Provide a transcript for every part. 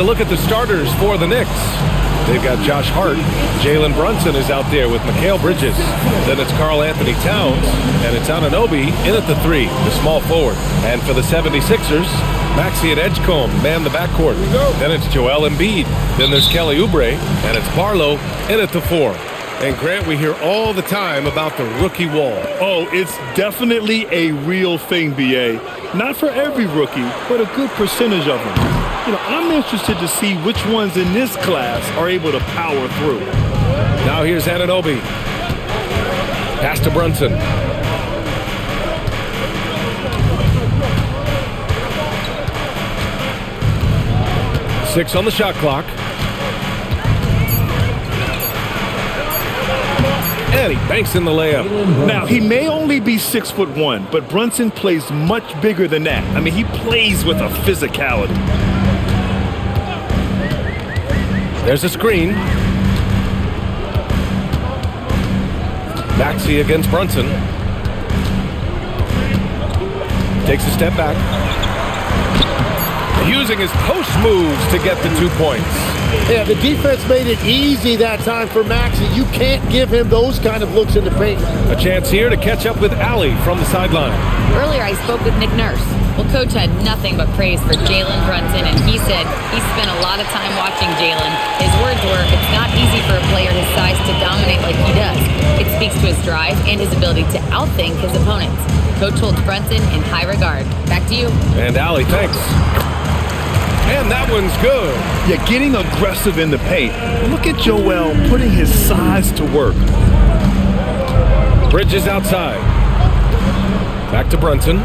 to look at the starters for the Knicks. They've got Josh Hart. Jalen Brunson is out there with Mikal Bridges. Then it's Karl Anthony Towns, and it's Anunoby in at the 3, the small forward. And for the 76ers, Maxey and Edgecombe man the backcourt. Then it's Joel Embiid. Then there's Kelly Oubre, and it's Barlow in at the 4. And Grant, we hear all the time about the rookie wall. Oh, it's definitely a real thing, B.A. Not for every rookie, but a good percentage of them. You know, I'm interested to see which ones in this class are able to power through. Now here's Anunoby. Pass to Brunson. Six on the shot clock. And he banks in the layup. Now, he may only be 6'1", but Brunson plays much bigger than that. I mean, he plays with a physicality. There's a screen. Maxey against Brunson. Takes a step back. Using his post moves to get the 2 points. Yeah, the defense made it easy that time for Maxey. You can't give him those kind of looks in the paint. A chance here to catch up with Allie from the sideline. Earlier, I spoke with Nick Nurse. Well, Coach had nothing but praise for Jalen Brunson, and he said he spent a lot of time watching Jalen. His words were, it's not easy for a player his size to dominate like he does. It speaks to his drive and his ability to outthink his opponents. Coach holds Brunson in high regard. Back to you. And Allie, thanks. And that one's good. Yeah, getting aggressive in the paint. Look at Joel putting his size to work. Bridges outside. Back to Brunson.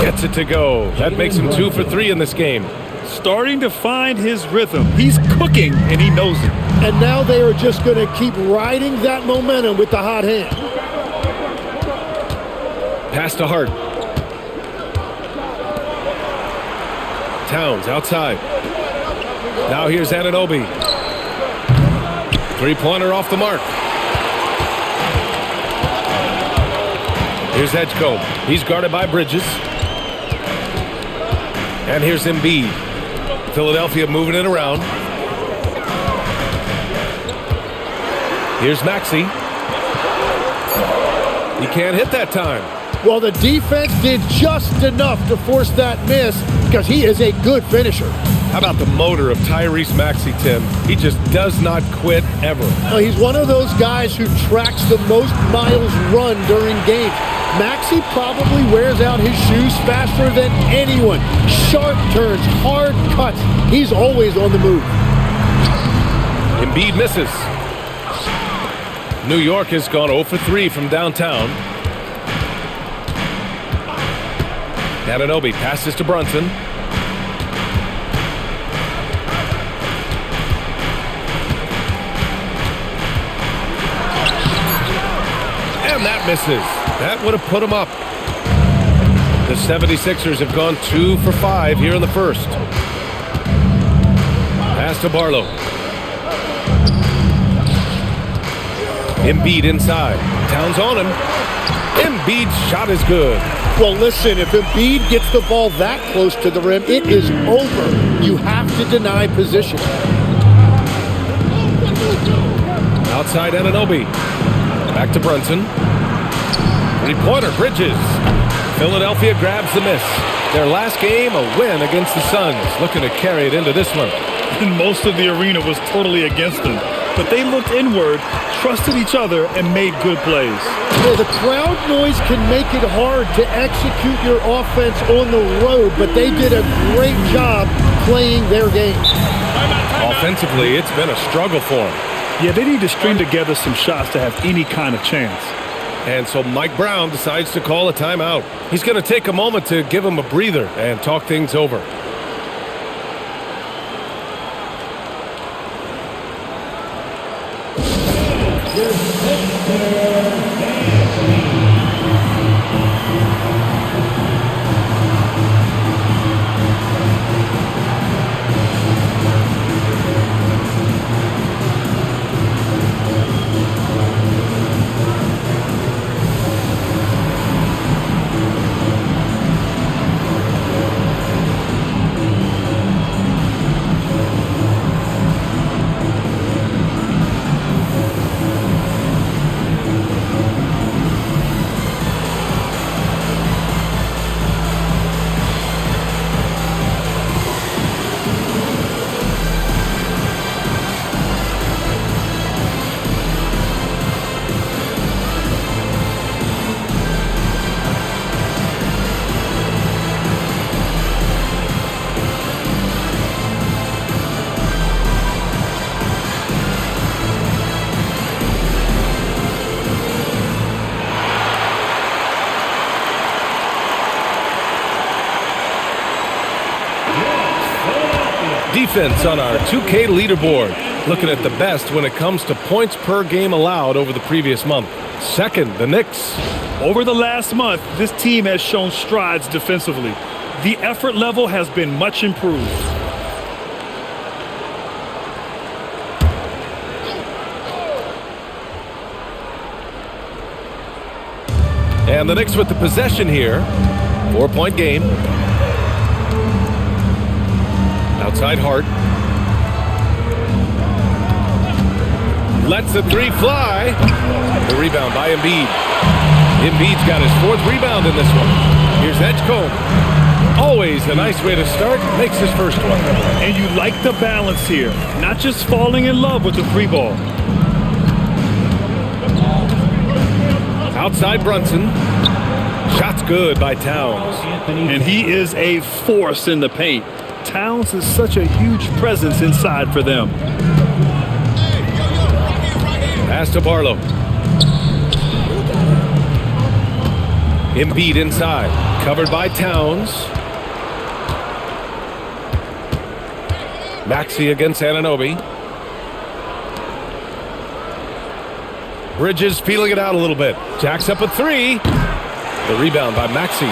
Gets it to go. That makes him 2 for 3 in this game. Starting to find his rhythm. He's cooking, and he knows it. And now they are just going to keep riding that momentum with the hot hand. Pass to Hart. Towns outside. Now here's Anunoby. Three-pointer off the mark. Here's Edgecombe. He's guarded by Bridges. And here's Embiid. Philadelphia moving it around. Here's Maxey. He can't hit that time. Well, the defense did just enough to force that miss because he is a good finisher. How about the motor of Tyrese Maxey, Tim? He just does not quit ever. He's one of those guys who tracks the most miles run during games. Maxey probably wears out his shoes faster than anyone. Sharp turns, hard cuts. He's always on the move. Embiid misses. New York has gone 0 for 3 from downtown. Anunoby passes to Brunson. And that misses. That would have put him up. The 76ers have gone 2 for 5 here in the first. Pass to Barlow. Embiid inside. Towns on him. Embiid's shot is good. Well, listen, if Embiid gets the ball that close to the rim, it is over. You have to deny position. Outside Anunoby. Back to Brunson. Three-pointer, Bridges. Philadelphia grabs the miss. Their last game, a win against the Suns. Looking to carry it into this one. And most of the arena was totally against them. But they looked inward, trusted each other, and made good plays. Yeah, the crowd noise can make it hard to execute your offense on the road, but they did a great job playing their game. Offensively, it's been a struggle for them. Yeah, they need to string together some shots to have any kind of chance. And so Mike Brown decides to call a timeout. He's going to take a moment to give him a breather and talk things over. Defense on our 2K leaderboard. Looking at the best when it comes to points per game allowed over the previous month. Second, the Knicks. Over the last month, this team has shown strides defensively. The effort level has been much improved. And the Knicks with the possession here. 4-point game. Outside Hart. Lets the three fly. The rebound by Embiid. Embiid's got his 4th rebound in this one. Here's Edgecombe. Always a nice way to start. Makes his first one. And you like the balance here. Not just falling in love with the free ball. Outside Brunson. Shot's good by Towns. And he is a force in the paint. Towns is such a huge presence inside for them. Pass to Barlow. Embiid inside. Covered by Towns. Maxey against Anunoby. Bridges feeling it out a little bit. Jacks up a 3. The rebound by Maxey.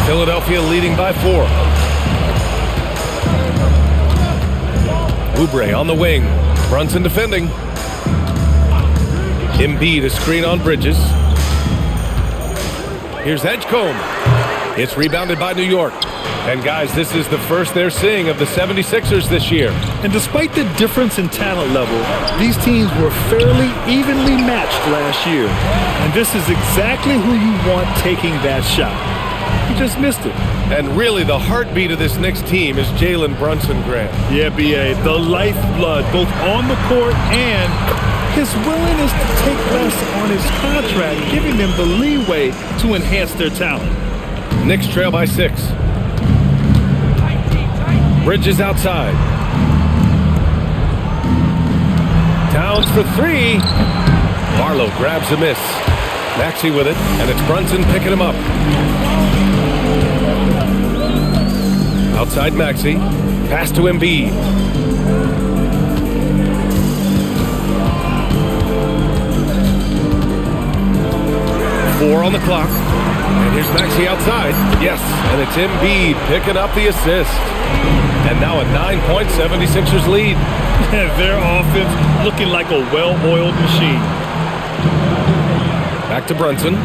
Philadelphia leading by 4. Oubre on the wing. Brunson defending. Embiid a screen on Bridges. Here's Edgecombe. It's rebounded by New York. And guys, this is the first they're seeing of the 76ers this year. And despite the difference in talent level, these teams were fairly evenly matched last year. And this is exactly who you want taking that shot. He just missed it. And really the heartbeat of this Knicks team is Jalen Brunson, Grant. Yeah, B.A., the lifeblood both on the court and his willingness to take less on his contract, giving them the leeway to enhance their talent. Knicks trail by 6. Bridges outside. Towns for 3. Barlow grabs a miss. Maxey with it, and it's Brunson picking him up. Outside Maxey. Pass to Embiid. Four on the clock. And here's Maxey outside. Yes, and it's Embiid picking up the assist. And now a 9-point 76ers lead. Their offense looking like a well-oiled machine. Back to Brunson.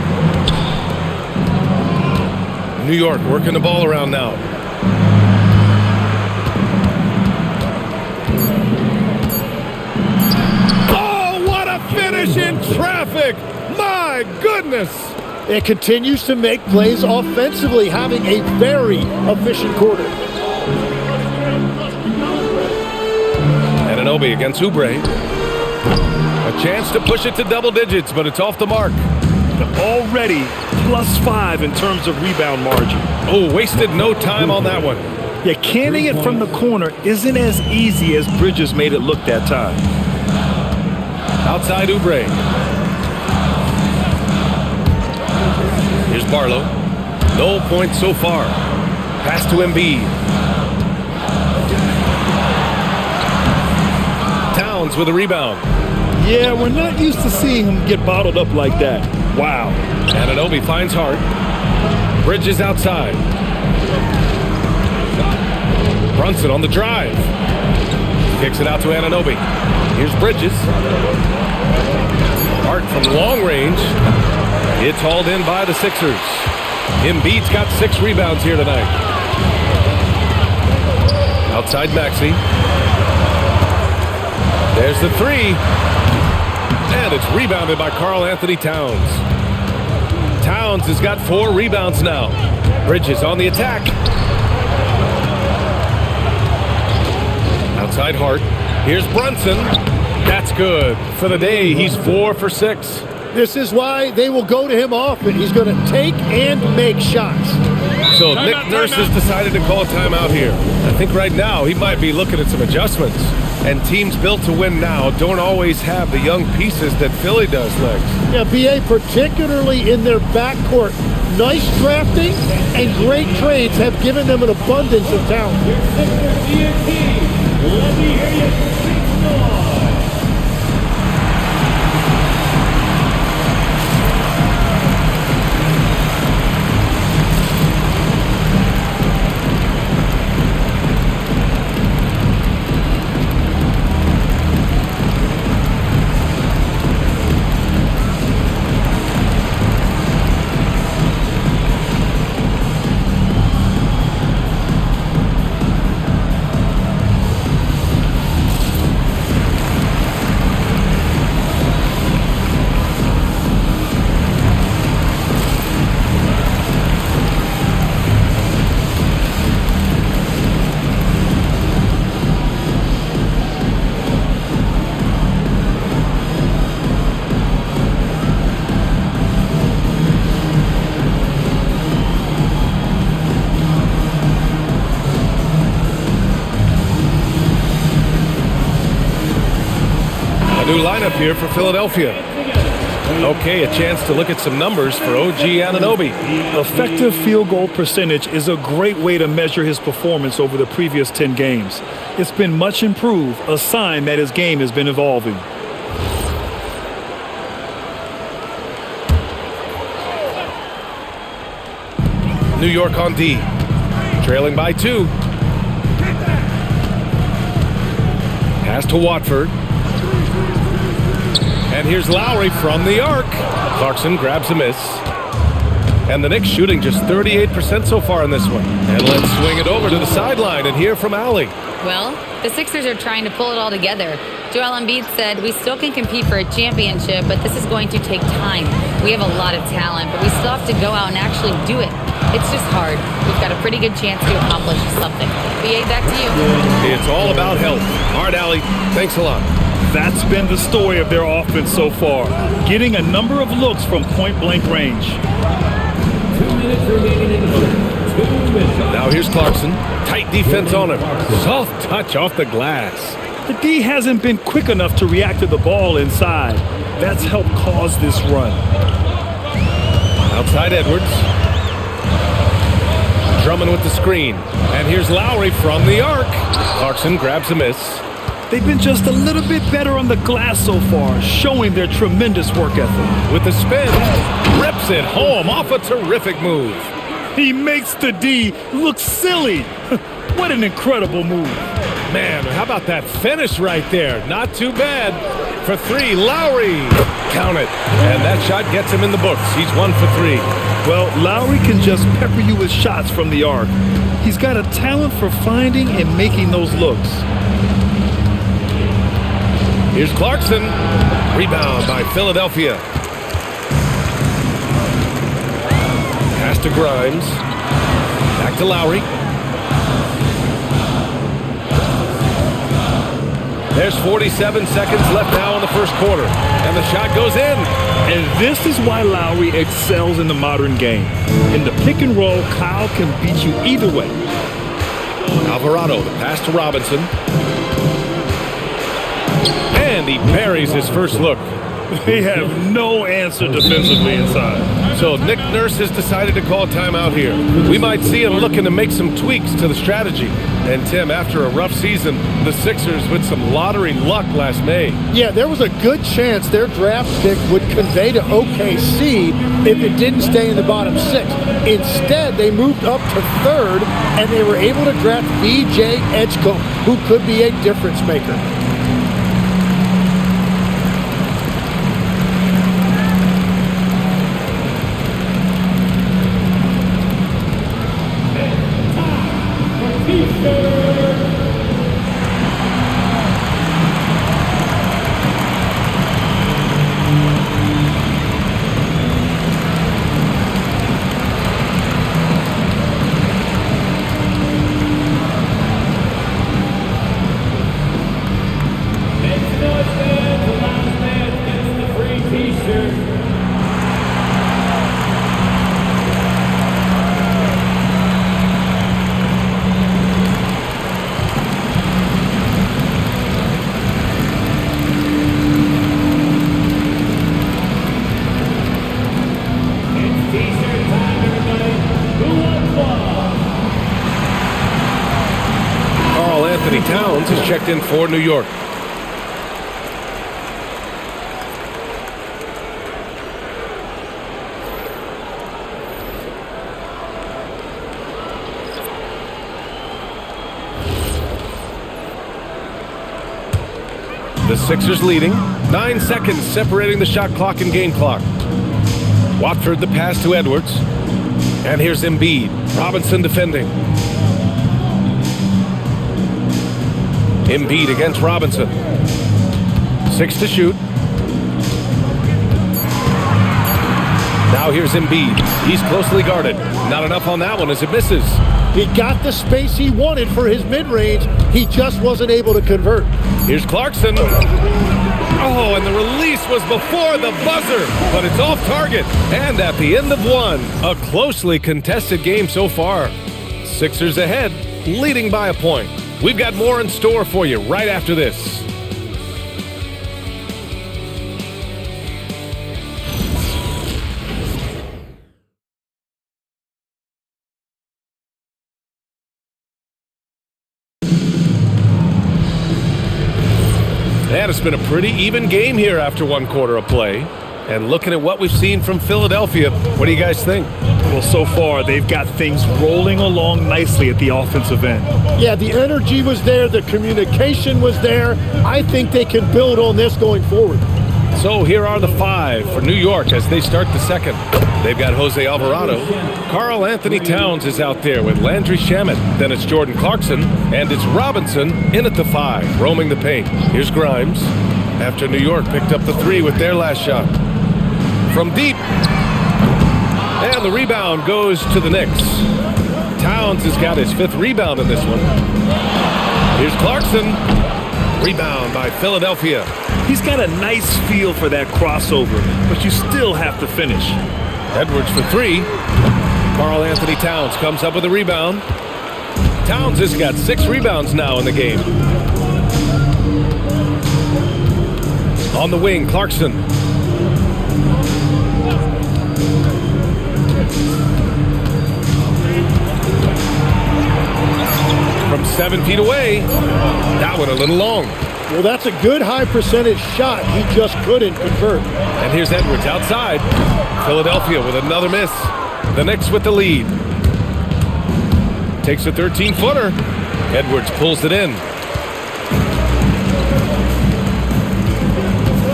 New York working the ball around now. Oh, what a finish in traffic! My goodness! It continues to make plays offensively, having a very efficient quarter. Anunoby against Oubre. A chance to push it to double digits, but it's off the mark. Already +5 in terms of rebound margin. Oh, wasted no time on that one. Yeah, canning it from the corner isn't as easy as Bridges made it look that time. Outside Oubre. Here's Barlow. No points so far. Pass to Embiid. Towns with a rebound. Yeah, we're not used to seeing him get bottled up like that. Wow. Anunoby finds Hart. Bridges outside. Brunson on the drive. Kicks it out to Anunoby. Here's Bridges. Hart from long range. It's hauled in by the Sixers. Embiid's got 6 rebounds here tonight. Outside Maxey. There's the 3. And it's rebounded by Karl Anthony Towns. Towns has got 4 rebounds now. Bridges on the attack. Outside Hart. Here's Brunson. That's good. For the day, he's 4 for 6. This is why they will go to him often. He's going to take and make shots. So Nick Nurse has decided to call a timeout here. I think right now he might be looking at some adjustments. And teams built to win now don't always have the young pieces that Philly does, Legs. Yeah, B.A., particularly in their backcourt. Nice drafting and great trades have given them an abundance of talent. New lineup here for Philadelphia. Okay, a chance to look at some numbers for OG Anunoby. Effective field goal percentage is a great way to measure his performance over the previous 10 games. It's been much improved, a sign that his game has been evolving. New York on D, trailing by 2. Pass to Watford. And here's Lowry from the arc. Clarkson grabs a miss. And the Knicks shooting just 38% so far in this one. And let's swing it over to the sideline and hear from Allie. Well, the Sixers are trying to pull it all together. Joel Embiid said, "We still can compete for a championship, but this is going to take time. We have a lot of talent, but we still have to go out and actually do it. It's just hard. We've got a pretty good chance to accomplish something." BA, back to you. It's all about health. All right, Allie, thanks a lot. That's been the story of their offense so far, getting a number of looks from point-blank range. 2 minutes remaining in the first. 2 minutes. Now here's Clarkson. Tight defense on him. Soft touch off the glass. The D hasn't been quick enough to react to the ball inside. That's helped cause this run. Outside Edwards. Drummond with the screen. And here's Lowry from the arc. Clarkson grabs a miss. They've been just a little bit better on the glass so far, showing their tremendous work ethic. With the spin, rips it home off a terrific move. He makes the D look silly. What an incredible move. Man, how about that finish right there? Not too bad. For 3, Lowry. Count it. And that shot gets him in the books. He's 1 for 3. Well, Lowry can just pepper you with shots from the arc. He's got a talent for finding and making those looks. Here's Clarkson. Rebound by Philadelphia. Pass to Grimes. Back to Lowry. There's 47 seconds left now in the first quarter. And the shot goes in. And this is why Lowry excels in the modern game. In the pick and roll, Kyle can beat you either way. Alvarado, the pass to Robinson. And he buries his first look. They have no answer defensively inside. So Nick Nurse has decided to call timeout here. We might see him looking to make some tweaks to the strategy. And Tim, after a rough season, the Sixers with some lottery luck last May. Yeah, there was a good chance their draft pick would convey to OKC if it didn't stay in the bottom 6. Instead, they moved up to 3rd, and they were able to draft VJ Edgecombe, who could be a difference maker. Anthony Towns is checked in for New York. The Sixers leading. 9 seconds separating the shot clock and game clock. Watford the pass to Edwards. And here's Embiid. Robinson defending. Embiid against Robinson. 6 to shoot. Now here's Embiid. He's closely guarded. Not enough on that one as it misses. He got the space he wanted for his mid-range. He just wasn't able to convert. Here's Clarkson. Oh, and the release was before the buzzer, but it's off target. And at the end of one, a closely contested game so far. Sixers ahead, leading by a point. We've got more in store for you right after this. And it's been a pretty even game here after one quarter of play. And looking at what we've seen from Philadelphia, what do you guys think? Well, so far, they've got things rolling along nicely at the offensive end. Yeah, the energy was there. The communication was there. I think they can build on this going forward. So here are the 5 for New York as they start the second. They've got Jose Alvarado. Karl Anthony Towns is out there with Landry Shamet. Then it's Jordan Clarkson. And it's Robinson in at the 5, roaming the paint. Here's Grimes. After New York picked up the 3 with their last shot. From deep. And the rebound goes to the Knicks. Towns has got his 5th rebound in this one. Here's Clarkson. Rebound by Philadelphia. He's got a nice feel for that crossover, but you still have to finish. Edwards for 3. Karl Anthony Towns comes up with a rebound. Towns has got 6 rebounds now in the game. On the wing, Clarkson. From 7 feet away. That one a little long. Well, that's a good high percentage shot. He just couldn't convert. And here's Edwards outside. Philadelphia with another miss. The Knicks with the lead. Takes a 13-footer. Edwards pulls it in.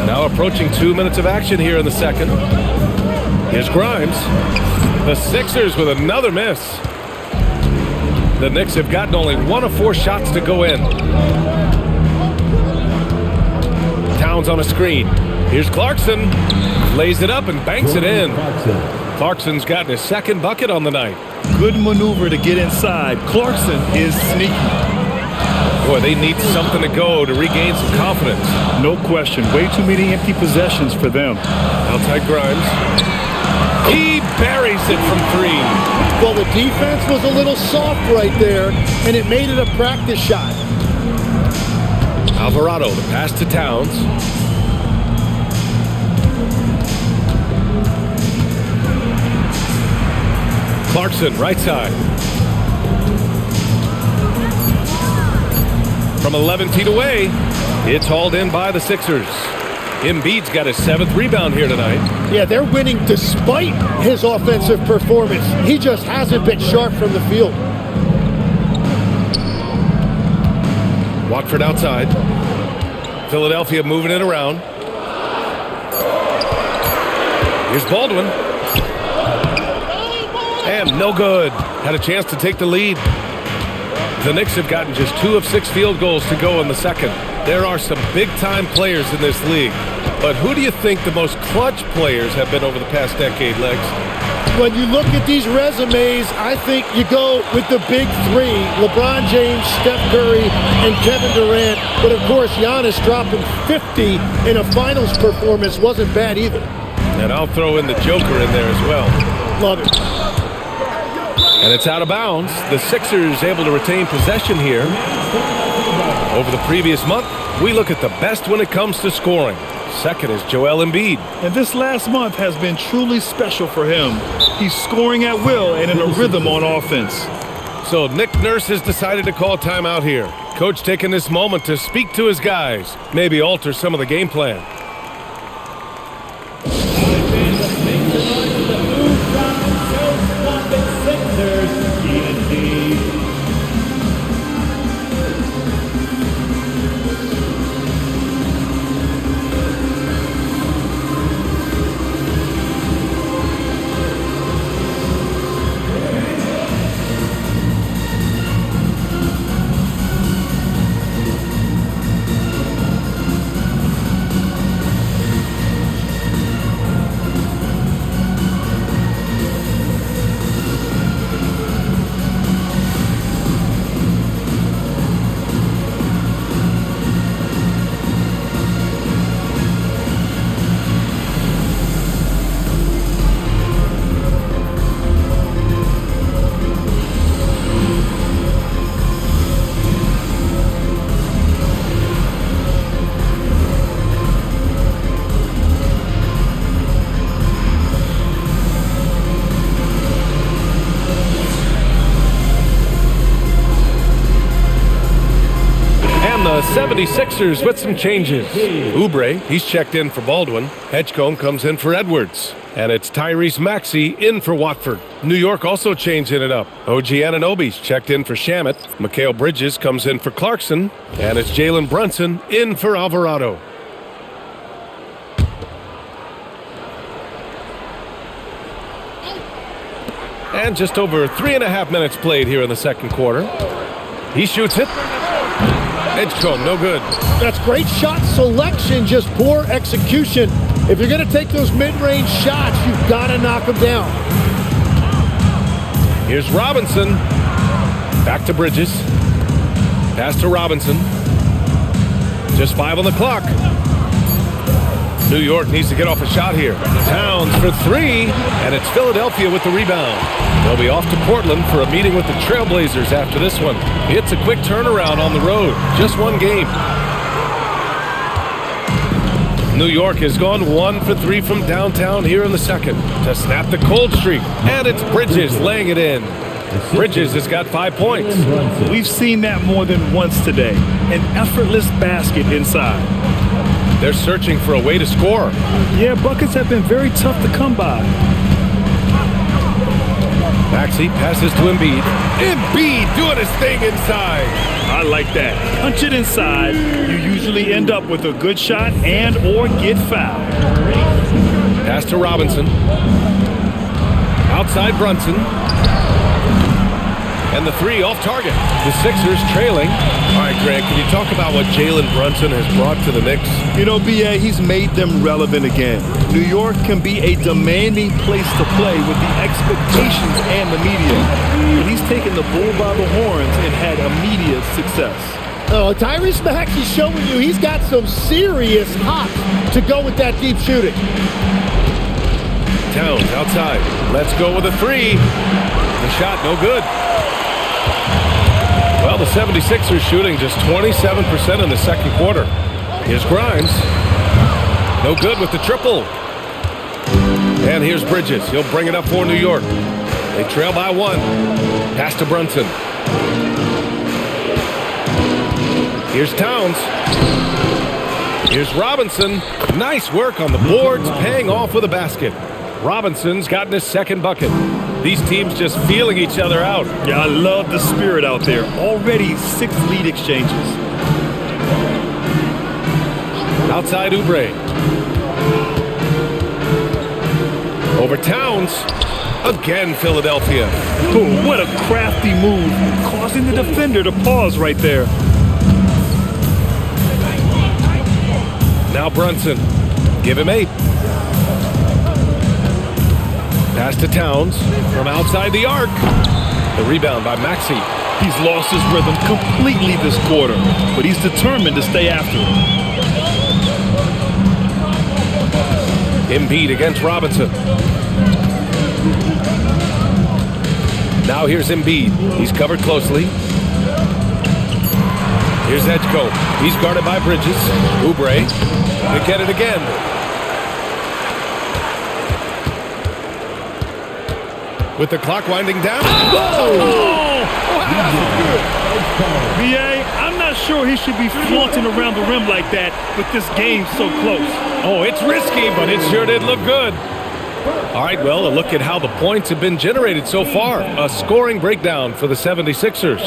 Now approaching 2 minutes of action here in the second. Here's Grimes. The Sixers with another miss. The Knicks have gotten only 1 of 4 shots to go in. Towns on a screen. Here's Clarkson. Lays it up and banks it in. Clarkson's gotten his 2nd bucket on the night. Good maneuver to get inside. Clarkson is sneaky. Boy, they need something to go to regain some confidence. No question. Way too many empty possessions for them. Outside Grimes. He buries it from 3. Well, the defense was a little soft right there, and it made it a practice shot. Alvarado, the pass to Towns. Clarkson, right side. From 11 feet away, it's hauled in by the Sixers. Embiid's got his 7th rebound here tonight. Yeah, they're winning despite his offensive performance. He just hasn't been sharp from the field. Watford outside. Philadelphia moving it around. Here's Baldwin. And no good. Had a chance to take the lead. The Knicks have gotten just 2 of 6 field goals to go in the second. There are some big-time players in this league. But who do you think the most clutch players have been over the past decade, Legs? When you look at these resumes, I think you go with the big 3. LeBron James, Steph Curry, and Kevin Durant. But, of course, Giannis dropping 50 in a finals performance wasn't bad either. And I'll throw in the Joker in there as well. Love it. And it's out of bounds. The Sixers able to retain possession here. Over the previous month, we look at the best when it comes to scoring. Second is Joel Embiid. And this last month has been truly special for him. He's scoring at will and in a rhythm on offense. So Nick Nurse has decided to call timeout here. Coach taking this moment to speak to his guys, maybe alter some of the game plan. The 76ers with some changes. Oubre, he's checked in for Baldwin. Edgecombe comes in for Edwards. And it's Tyrese Maxey in for Watford. New York also changing it up. OG Anunoby's checked in for Shamet. Mikal Bridges comes in for Clarkson. And it's Jalen Brunson in for Alvarado. And just over 3.5 minutes played here in the second quarter. He shoots it. Edgecombe, no good. That's great shot selection, just poor execution. If you're going to take those mid-range shots, you've got to knock them down. Here's Robinson. Back to Bridges. Pass to Robinson. Just 5 on the clock. New York needs to get off a shot here. Towns for 3, and it's Philadelphia with the rebound. They'll be off to Portland for a meeting with the Trailblazers after this one. It's a quick turnaround on the road. Just one game. New York has gone 1 for 3 from downtown here in the second to snap the cold streak. And it's Bridges laying it in. Bridges has got 5 points. We've seen that more than once today. An effortless basket inside. They're searching for a way to score. Yeah, buckets have been very tough to come by. Maxey passes to Embiid. Embiid doing his thing inside. I like that. Punch it inside. You usually end up with a good shot and or get fouled. Pass to Robinson. Outside Brunson. And the 3 off target. The Sixers trailing. All right, Greg, can you talk about what Jalen Brunson has brought to the Knicks? You know, B.A., he's made them relevant again. New York can be a demanding place to play with the expectations and the media. But he's taken the bull by the horns and had immediate success. Oh, Tyrese Maxey's showing you he's got some serious hops to go with that deep shooting. Towns outside. Let's go with a 3. The shot no good. Well, the 76ers shooting just 27% in the second quarter. Here's Grimes. No good with the triple. And here's Bridges. He'll bring it up for New York. They trail by 1. Pass to Brunson. Here's Towns. Here's Robinson. Nice work on the boards, paying off with a basket. Robinson's gotten his second bucket. These teams just feeling each other out. Yeah, I love the spirit out there. Already 6 lead exchanges. Outside Oubre. Over Towns. Again, Philadelphia. Ooh, what a crafty move, causing the defender to pause right there. Now Brunson. Give him 8. Pass to Towns from outside the arc. The rebound by Maxey. He's lost his rhythm completely this quarter, but he's determined to stay after it. Embiid against Robinson. Now here's Embiid. He's covered closely. Here's Edgecombe. He's guarded by Bridges. Oubre. They get it again. With the clock winding down. Whoa! B.A., I'm not sure he should be flaunting around the rim like that with this game so close. Oh, it's risky, but it sure did look good. All right, well, a look at how the points have been generated so far. A scoring breakdown for the 76ers.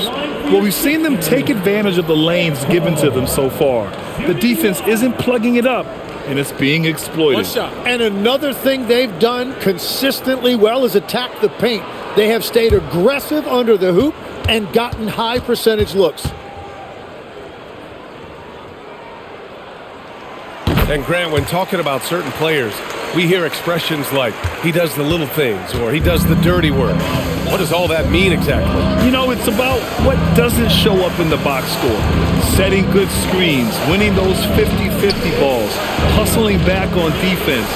Well, we've seen them take advantage of the lanes given to them so far. The defense isn't plugging it up, and it's being exploited. And another thing they've done consistently well is attack the paint. They have stayed aggressive under the hoop and gotten high percentage looks. And Grant, when talking about certain players, we hear expressions like, he does the little things, or he does the dirty work. What does all that mean exactly? You know, it's about what doesn't show up in the box score. Setting good screens, winning those 50-50 balls, hustling back on defense.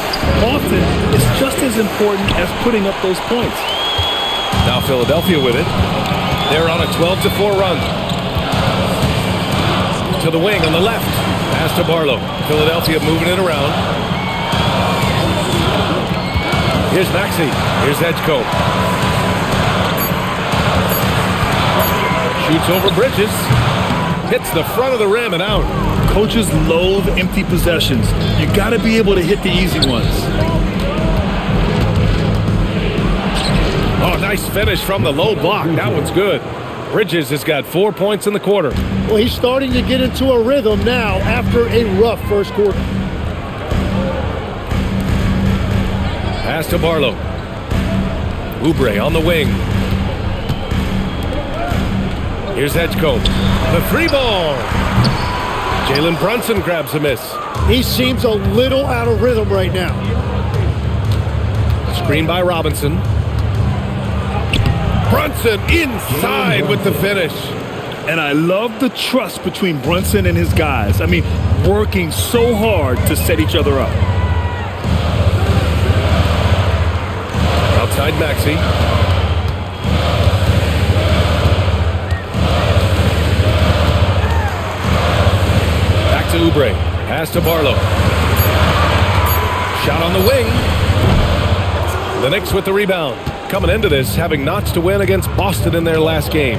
Often, it's just as important as putting up those points. Now Philadelphia with it. They're on a 12-4 run. To the wing on the left. Pass to Barlow. Philadelphia moving it around. Here's Maxey. Here's Edgecombe. Shoots over Bridges. Hits the front of the rim and out. Coaches loathe empty possessions. You got to be able to hit the easy ones. Oh, nice finish from the low block. That one's good. Bridges has got 4 points in the quarter. Well, he's starting to get into a rhythm now after a rough first quarter. Pass to Barlow. Oubre on the wing. Here's Edgecombe. The three ball. Jalen Brunson grabs a miss. He seems a little out of rhythm right now. Screen by Robinson. Brunson inside with the finish. And I love the trust between Brunson and his guys. I mean, working so hard to set each other up. Outside Maxey. Back to Oubre. Pass to Barlow. Shot on the wing. The Knicks with the rebound. Coming into this, having knots to win against Boston in their last game.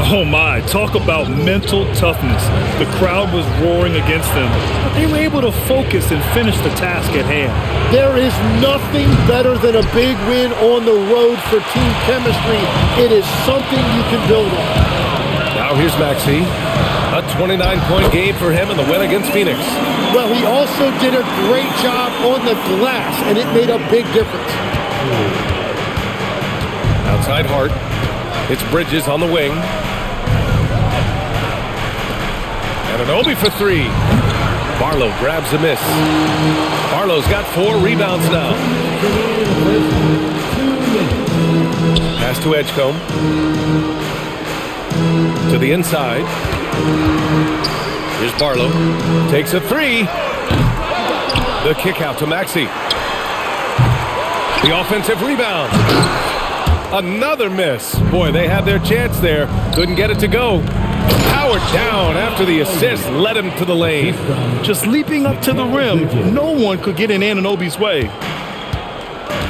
Oh my, talk about mental toughness. The crowd was roaring against them, but they were able to focus and finish the task at hand. There is nothing better than a big win on the road for team chemistry. It is something you can build on. Now here's Maxey. A 29-point game for him in the win against Phoenix. Well, he also did a great job on the glass, and it made a big difference. Outside Hart. It's Bridges on the wing. And an Obi for three. Barlow grabs a miss. Barlow's got 4 rebounds now. Pass to Edgecombe. To the inside. Here's Barlow. Takes a 3. The kick out to Maxey. The offensive rebound. Another miss. Boy, they had their chance there. Couldn't get it to go. Powered down after the assist led him to the lane. Just leaping up to the rim, no one could get in Anunoby's way.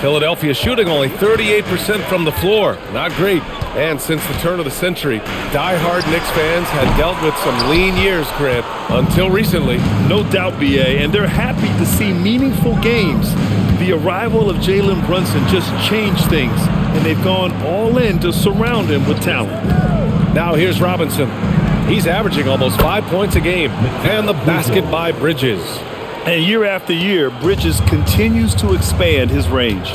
Philadelphia shooting only 38% from the floor. Not great. And since the turn of the century, die-hard Knicks fans had dealt with some lean years, Grant, until recently. No doubt, BA, and they're happy to see meaningful games. The arrival of Jalen Brunson just changed things, and they've gone all in to surround him with talent. Now here's Robinson. He's averaging almost 5 points a game. And the basket by Bridges. And year after year, Bridges continues to expand his range.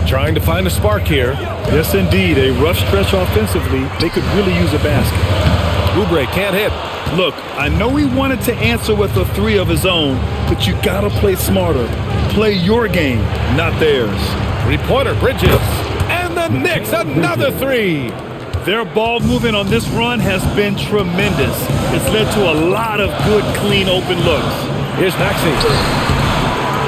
Trying to find a spark here. Yes, indeed. A rough stretch offensively. They could really use a basket. Oubre can't hit. Look, I know he wanted to answer with a 3 of his own, but you gotta play smarter. Play your game, not theirs. Three-pointer, Bridges. And the Knicks, another 3. Their ball movement on this run has been tremendous. It's led to a lot of good, clean, open looks. Here's Maxey.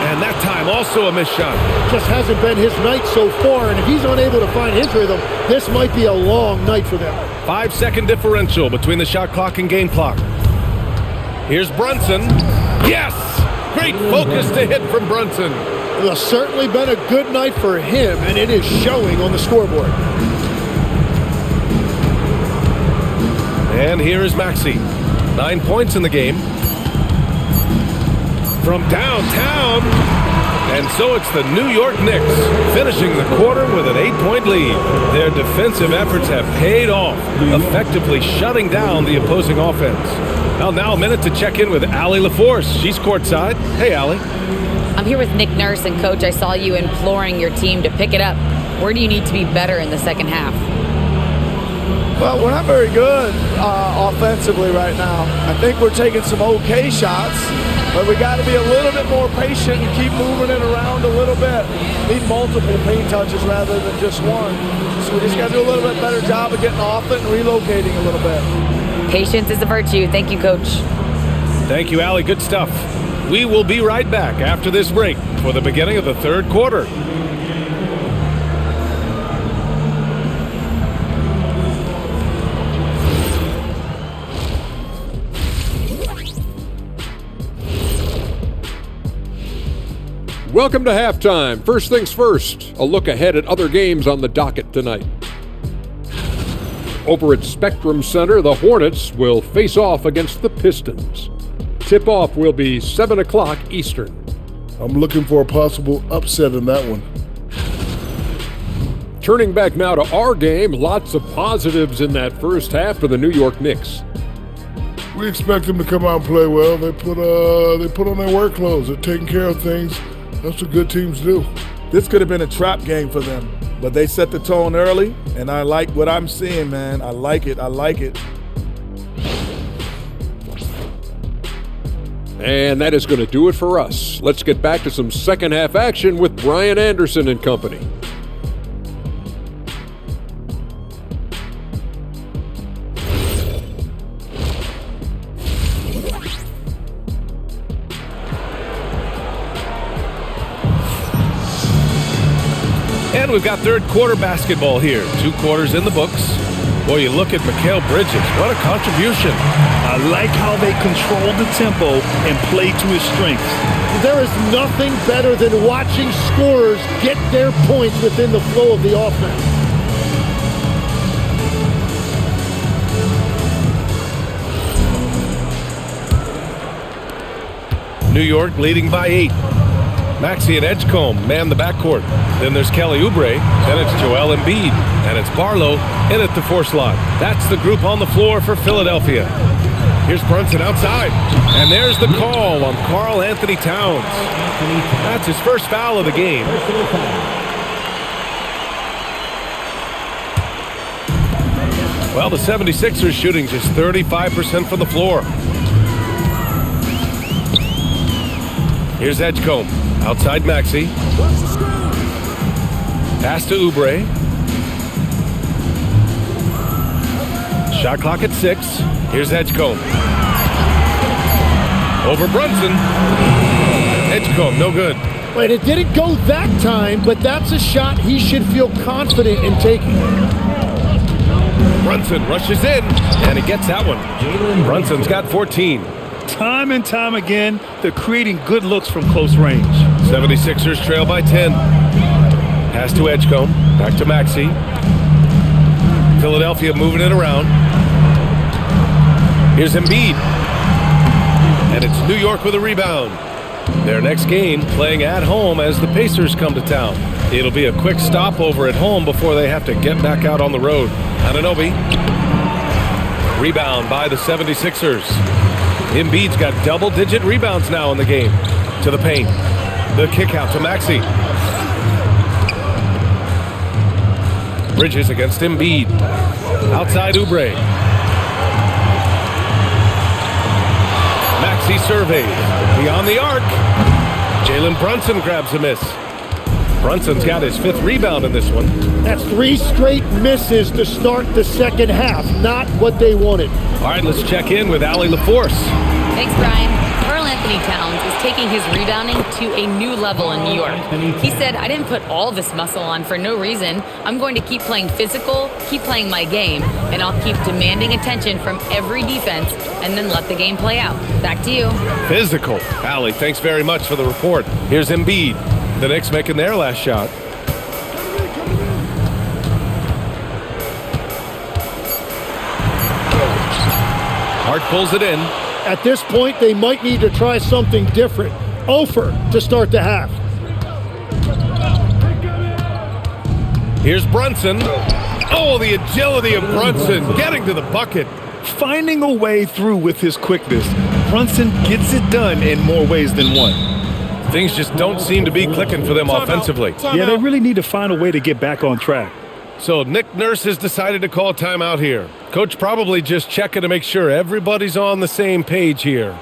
And that time also a missed shot. Just hasn't been his night so far, and if he's unable to find his rhythm, this might be a long night for them. 5-second differential between the shot clock and game clock. Here's Brunson. Yes! Great focus to hit from Brunson. It has certainly been a good night for him, and it is showing on the scoreboard. And here is Maxey. 9 points in the game. From downtown. And so it's the New York Knicks finishing the quarter with an 8-point lead. Their defensive efforts have paid off, effectively shutting down the opposing offense. Well, now a minute to check in with Allie LaForce. She's courtside. Hey, Allie. I'm here with Nick Nurse, and Coach, I saw you imploring your team to pick it up. Where do you need to be better in the second half? Well, we're not very good offensively right now. I think we're taking some okay shots, but we got to be a little bit more patient and keep moving it around a little bit. Need multiple paint touches rather than just one. So we just got to do a little bit better job of getting off it and relocating a little bit. Patience is a virtue. Thank you, Coach. Thank you, Allie. Good stuff. We will be right back after this break for the beginning of the third quarter. Welcome to halftime. First things first, a look ahead at other games on the docket tonight. Over at Spectrum Center, the Hornets will face off against the Pistons. Tip-off will be 7 o'clock Eastern. I'm looking for a possible upset in that one. Turning back now to our game, lots of positives in that first half for the New York Knicks. We expect them to come out and play well. They put on their work clothes. They're taking care of things. That's what good teams do. This could have been a trap game for them, but they set the tone early, and I like what I'm seeing, man. I like it. And that is going to do it for us. Let's get back to some second half action with Brian Anderson and company. And we've got third quarter basketball here. 2 quarters in the books. Boy, you look at Mikal Bridges. What a contribution. I like how they control the tempo and play to his strengths. There is nothing better than watching scorers get their points within the flow of the offense. New York leading by 8. Maxey and Edgecombe man the backcourt. Then there's Kelly Oubre. Then it's Joel Embiid. And it's Barlow in at the 4 slot. That's the group on the floor for Philadelphia. Here's Brunson outside. And there's the call on Karl Anthony Towns. That's his first foul of the game. Well, the 76ers shooting just 35% from the floor. Here's Edgecombe. Outside Maxey. Pass to Oubre. Shot clock at 6. Here's Edgecombe. Over Brunson. Edgecombe, no good. Wait, it didn't go that time, but that's a shot he should feel confident in taking. Brunson rushes in, and he gets that one. Brunson's got 14. Time and time again, they're creating good looks from close range. 76ers trail by 10. Pass to Edgecombe. Back to Maxey. Philadelphia moving it around. Here's Embiid. And it's New York with a rebound. Their next game playing at home as the Pacers come to town. It'll be a quick stopover at home before they have to get back out on the road. Anunoby. Rebound by the 76ers. Embiid's got double-digit rebounds now in the game. To the paint. The kick out to Maxey. Bridges against Embiid. Outside Oubre. Maxey surveys. Beyond the arc. Jalen Brunson grabs a miss. Brunson's got his 5th rebound in this one. That's 3 straight misses to start the second half. Not what they wanted. All right, let's check in with Allie LaForce. Thanks, Brian. Karl Anthony Towns is taking his rebounding to a new level in New York. He said, I didn't put all this muscle on for no reason. I'm going to keep playing physical, keep playing my game, and I'll keep demanding attention from every defense and then let the game play out. Back to you. Physical. Allie, thanks very much for the report. Here's Embiid. The Knicks making their last shot. Hart pulls it in. At this point, they might need to try something different. Ofer to start the half. Here's Brunson. Oh, the agility of Brunson getting to the bucket. Finding a way through with his quickness, Brunson gets it done in more ways than one. Things just don't seem to be clicking for them offensively. Yeah, they really need to find a way to get back on track. So Nick Nurse has decided to call timeout here. Coach probably just checking to make sure everybody's on the same page here.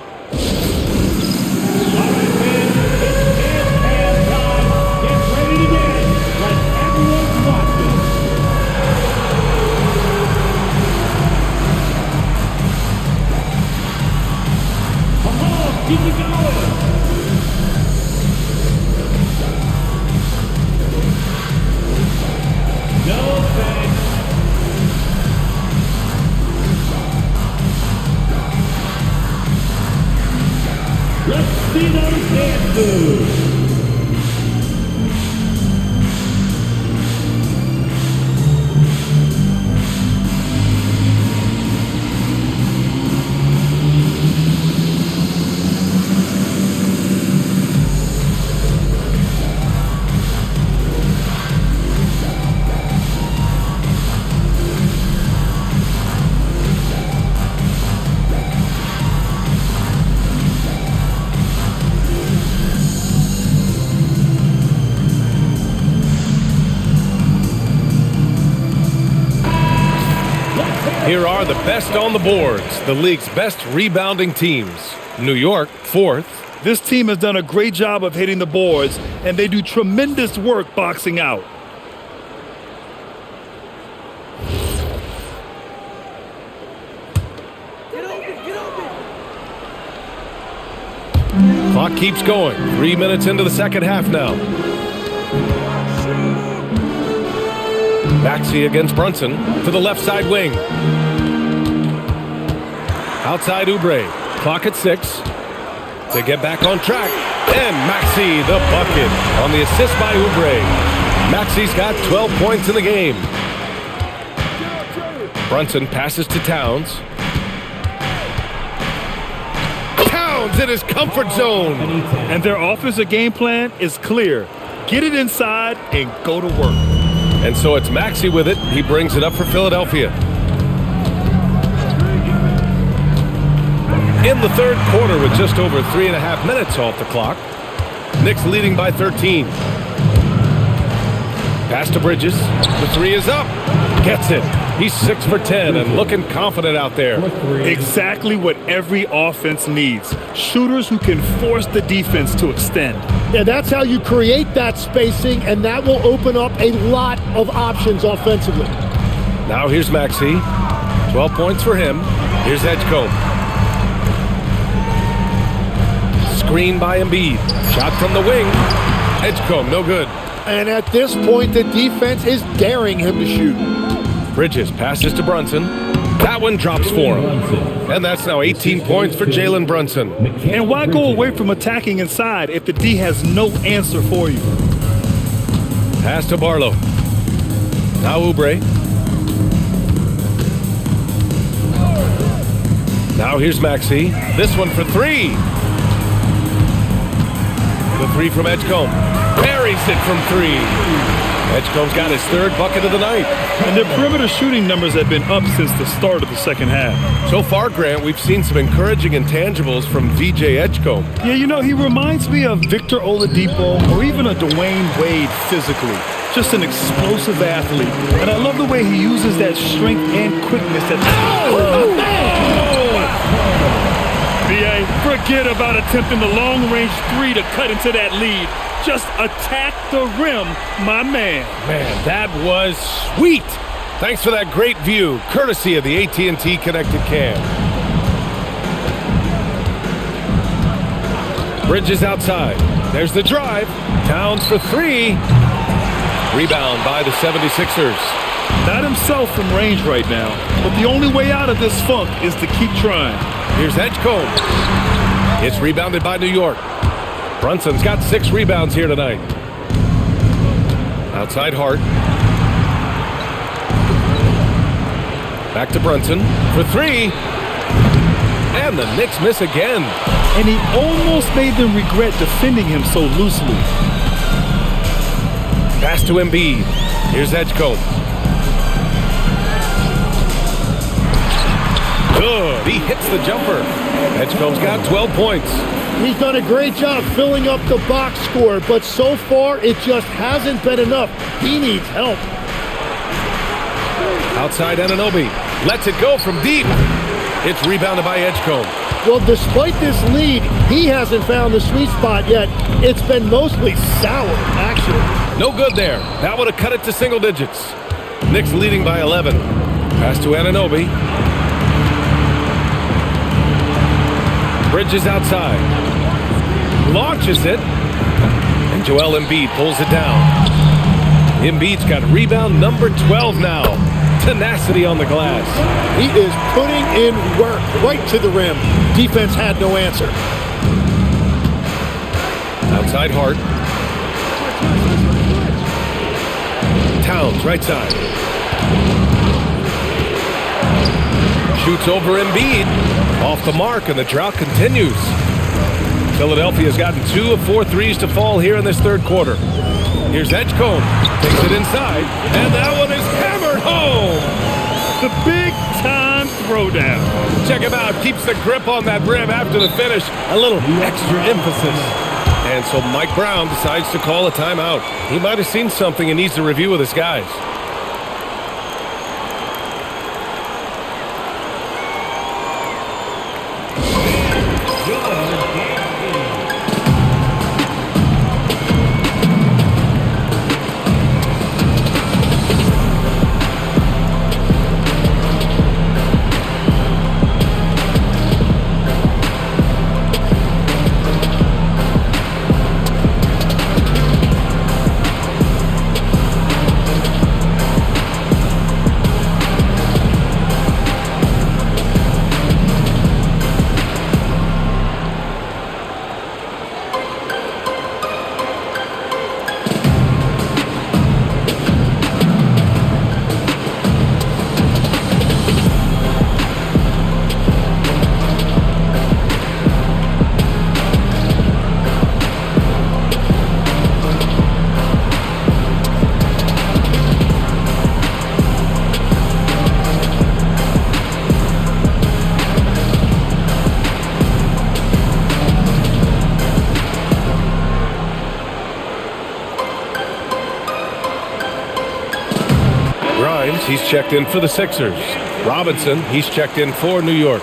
Keep it going. No thanks. Let's see those hands move. Here are the best on the boards, the league's best rebounding teams. New York, 4th. This team has done a great job of hitting the boards, and they do tremendous work boxing out. Clock keeps going. 3 minutes into the second half now. Maxey against Brunson to the left side wing. Outside Oubre. Clock at 6. To get back on track. And Maxey the bucket on the assist by Oubre. Maxey's got 12 points in the game. Brunson passes to Towns. Towns in his comfort zone. And their offensive game plan is clear. Get it inside and go to work. And so it's Maxey with it. He brings it up for Philadelphia. In the third quarter with just over 3.5 minutes off the clock. Knicks leading by 13. Pass to Bridges. The three is up. Gets it. He's 6 for 10 and looking confident out there. Exactly what every offense needs. Shooters who can force the defense to extend. Yeah, that's how you create that spacing, and that will open up a lot of options offensively. Now here's Maxey. 12 points for him. Here's Edgecombe. Screen by Embiid. Shot from the wing. Edgecombe, no good. And at this point, the defense is daring him to shoot. Bridges passes to Brunson. That one drops for him. And that's now 18 points for Jalen Brunson. And why go away from attacking inside if the D has no answer for you? Pass to Barlow. Now Oubre. Now here's Maxey. This one for 3. The 3 from Edgecombe. Buries it from 3. Edgecombe's got his 3rd bucket of the night. And their perimeter shooting numbers have been up since the start of the second half. So far, Grant, we've seen some encouraging intangibles from VJ Edgecombe. Yeah, you know, he reminds me of Victor Oladipo or even a Dwayne Wade physically. Just an explosive athlete. And I love the way he uses that strength and quickness at BA, forget about attempting the long-range 3 to cut into that lead. Just attack the rim, my man. Man, that was sweet. Thanks for that great view, courtesy of the AT&T Connected Cam. Bridges outside. There's the drive. Towns for 3. Rebound by the 76ers. Not himself from range right now, but the only way out of this funk is to keep trying. Here's Edgecombe. It's rebounded by New York. Brunson's got 6 rebounds here tonight. Outside Hart. Back to Brunson for 3. And the Knicks miss again. And he almost made them regret defending him so loosely. Pass to Embiid. Here's Edgecombe. Good. He hits the jumper. Edgecombe's got 12 points. He's done a great job filling up the box score, but so far it just hasn't been enough. He needs help. Outside Anunoby. Lets it go from deep. It's rebounded by Edgecombe. Well, despite this lead, he hasn't found the sweet spot yet. It's been mostly sour, actually. No good there. That would have cut it to single digits. Knicks leading by 11. Pass to Anunoby. Bridges outside. Launches it. And Joel Embiid pulls it down. Embiid's got rebound number 12 now. Tenacity on the glass. He is putting in work right to the rim. Defense had no answer. Outside Hart. Towns, right side. Shoots over Embiid. Off the mark, and the drought continues. Philadelphia's gotten 2 of 4 threes to fall here in this third quarter. Here's Edgecombe. Takes it inside, and that one is hammered home. The big-time throwdown. Check him out. Keeps the grip on that rim after the finish. A little extra emphasis. And so Mike Brown decides to call a timeout. He might have seen something and needs to review with his guys. He's checked in for the Sixers. Robinson, he's checked in for New York.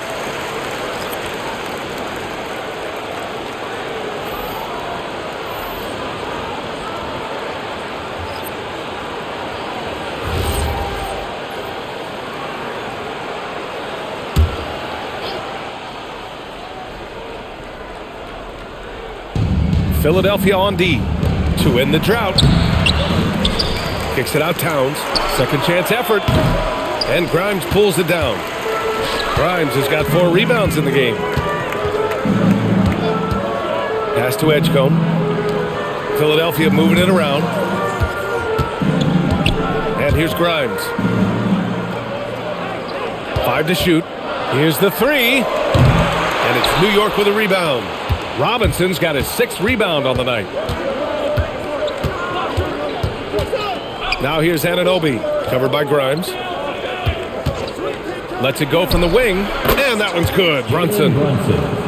Philadelphia on D to end the drought. Kicks it out Towns. Second chance effort. And Grimes pulls it down. Grimes has got 4 rebounds in the game. Pass to Edgecombe. Philadelphia moving it around. And here's Grimes. 5 to shoot. Here's the 3. And it's New York with a rebound. Robinson's got his 6th rebound on the night. Now here's Anunoby, covered by Grimes. Lets it go from the wing, and that one's good.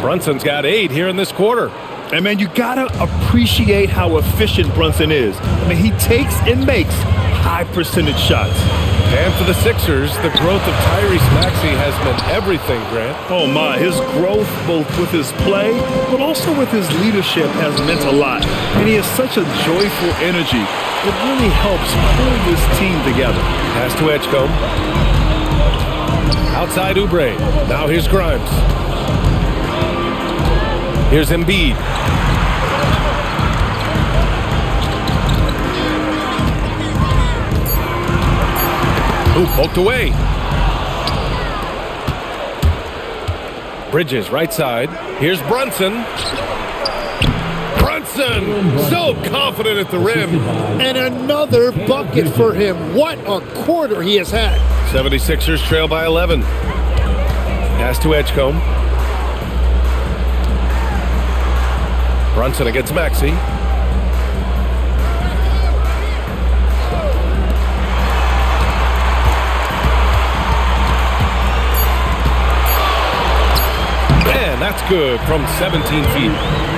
Brunson's got 8 here in this quarter. And man, you gotta appreciate how efficient Brunson is. I mean, he takes and makes high percentage shots. And for the Sixers, the growth of Tyrese Maxey has meant everything, Grant. Oh my, his growth both with his play, but also with his leadership has meant a lot. And he has such a joyful energy. It really helps pull this team together. Pass to Edgecombe. Outside Oubre. Now here's Grimes. Here's Embiid. Ooh, poked away. Bridges, right side. Here's Brunson. Brunson, so confident at the rim. And another bucket for him. What a quarter he has had. 76ers trail by 11. Pass to Edgecombe. Brunson against Maxey. And that's good from 17 feet.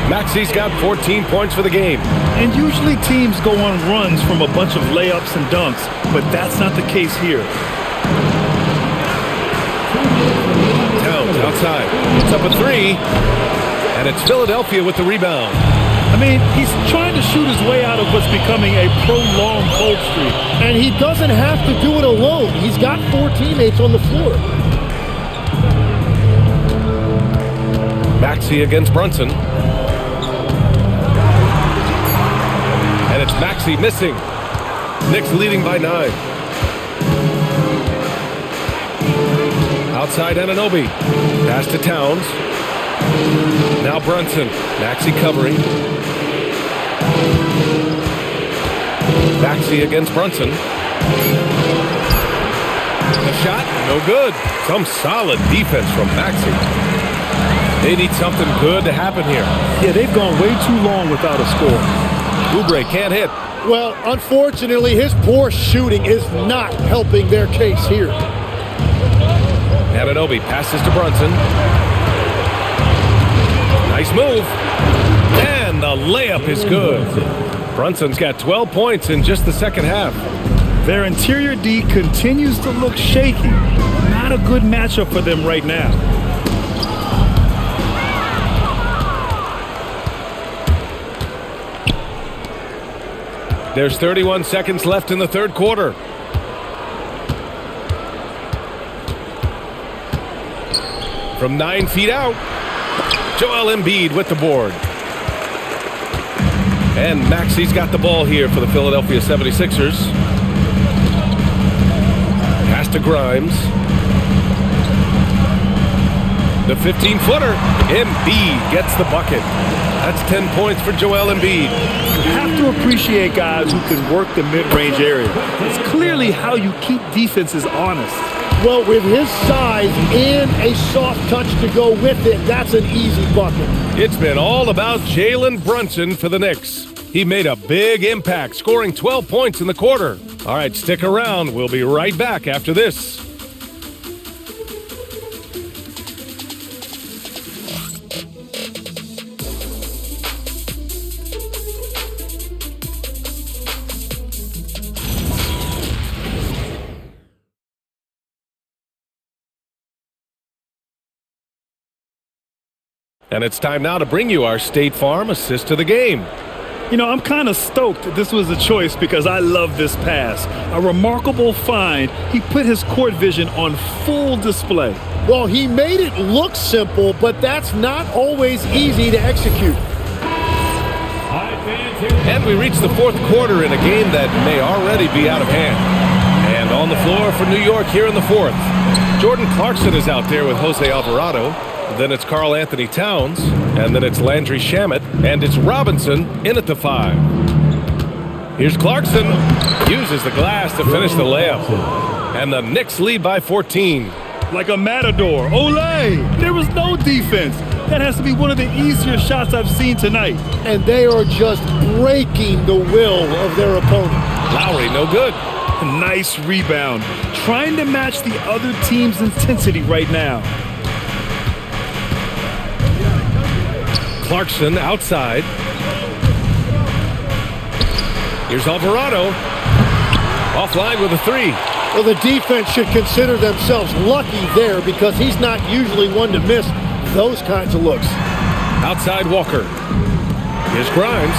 Maxey's got 14 points for the game. And usually teams go on runs from a bunch of layups and dunks, but that's not the case here. Towns outside. It's up a 3. And it's Philadelphia with the rebound. I mean, he's trying to shoot his way out of what's becoming a prolonged cold streak. And he doesn't have to do it alone. He's got 4 teammates on the floor. Maxey against Brunson. And it's Maxey missing. Knicks leading by 9. Outside Anunoby. Pass to Towns. Now Brunson. Maxey covering. Maxey against Brunson. The shot, no good. Some solid defense from Maxey. They need something good to happen here. Yeah, they've gone way too long without a score. Oubre can't hit. Well, unfortunately, his poor shooting is not helping their case here. Anunoby passes to Brunson. Nice move. And the layup is good. Brunson's got 12 points in just the second half. Their interior D continues to look shaky. Not a good matchup for them right now. There's 31 seconds left in the third quarter. From 9 feet out, Joel Embiid with the board. And Maxey's got the ball here for the Philadelphia 76ers. Pass to Grimes. The 15-footer. Embiid gets the bucket. That's 10 points for Joel Embiid. You have to appreciate guys who can work the mid-range area. It's clearly how you keep defenses honest. Well, with his size and a soft touch to go with it, that's an easy bucket. It's been all about Jalen Brunson for the Knicks. He made a big impact, scoring 12 points in the quarter. All right, stick around. We'll be right back after this. And it's time now to bring you our State Farm assist to the game. You know, I'm kind of stoked this was a choice because I love this pass. A remarkable find. He put his court vision on full display. Well, he made it look simple, but that's not always easy to execute. And we reach the fourth quarter in a game that may already be out of hand. And on the floor for New York here in the fourth, Jordan Clarkson is out there with Jose Alvarado. Then it's Karl Anthony Towns, and then it's Landry Shamet, and it's Robinson in at the 5. Here's Clarkson, uses the glass to finish the layup, and the Knicks lead by 14. Like a matador. Olay! There was no defense. That has to be one of the easier shots I've seen tonight. And they are just breaking the will of their opponent. Lowry, no good. Nice rebound. Trying to match the other team's intensity right now. Clarkson outside. Here's Alvarado. Offline with a 3. Well, the defense should consider themselves lucky there because he's not usually one to miss those kinds of looks. Outside Walker. Here's Grimes.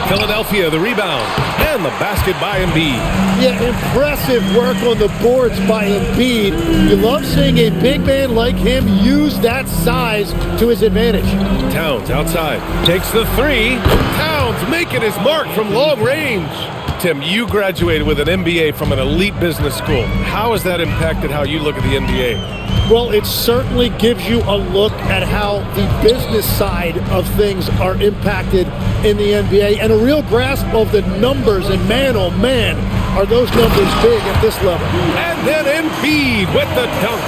Philadelphia, the rebound. And the basket by Embiid. Yeah, impressive work on the boards by Embiid. You love seeing a big man like him use that size to his advantage. Towns outside. Takes the 3. Towns making his mark from long range. Tim, you graduated with an MBA from an elite business school. How has that impacted how you look at the NBA? Well, it certainly gives you a look at how the business side of things are impacted in the NBA and a real grasp of the numbers. And man, oh man, are those numbers big at this level. And then Embiid with the dunk.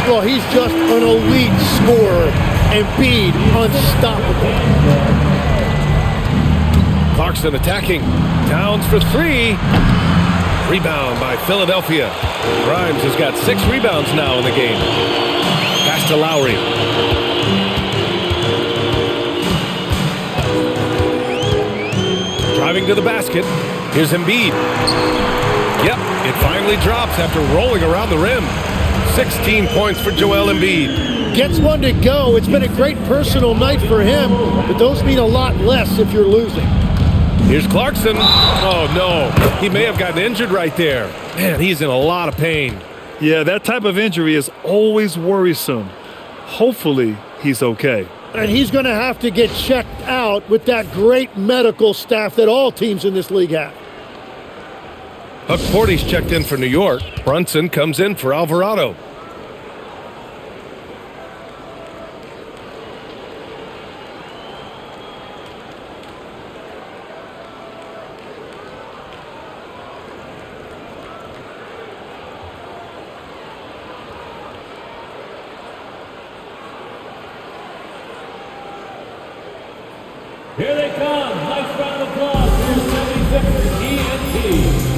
Well, he's just an elite scorer. Embiid, unstoppable. Clarkson attacking. Towns for three. Rebound by Philadelphia. Grimes has got 6 rebounds now in the game. Pass to Lowry. Driving to the basket. Here's Embiid. Yep, it finally drops after rolling around the rim. 16 points for Joel Embiid. Gets one to go. It's been a great personal night for him, but those mean a lot less if you're losing. Here's Clarkson. Oh, no. He may have gotten injured right there. Man, he's in a lot of pain. Yeah, that type of injury is always worrisome. Hopefully, he's okay. And he's going to have to get checked out with that great medical staff that all teams in this league have. Huck Porty's checked in for New York. Brunson comes in for Alvarado. Here they come. Nice round of applause for your 76ers ENT.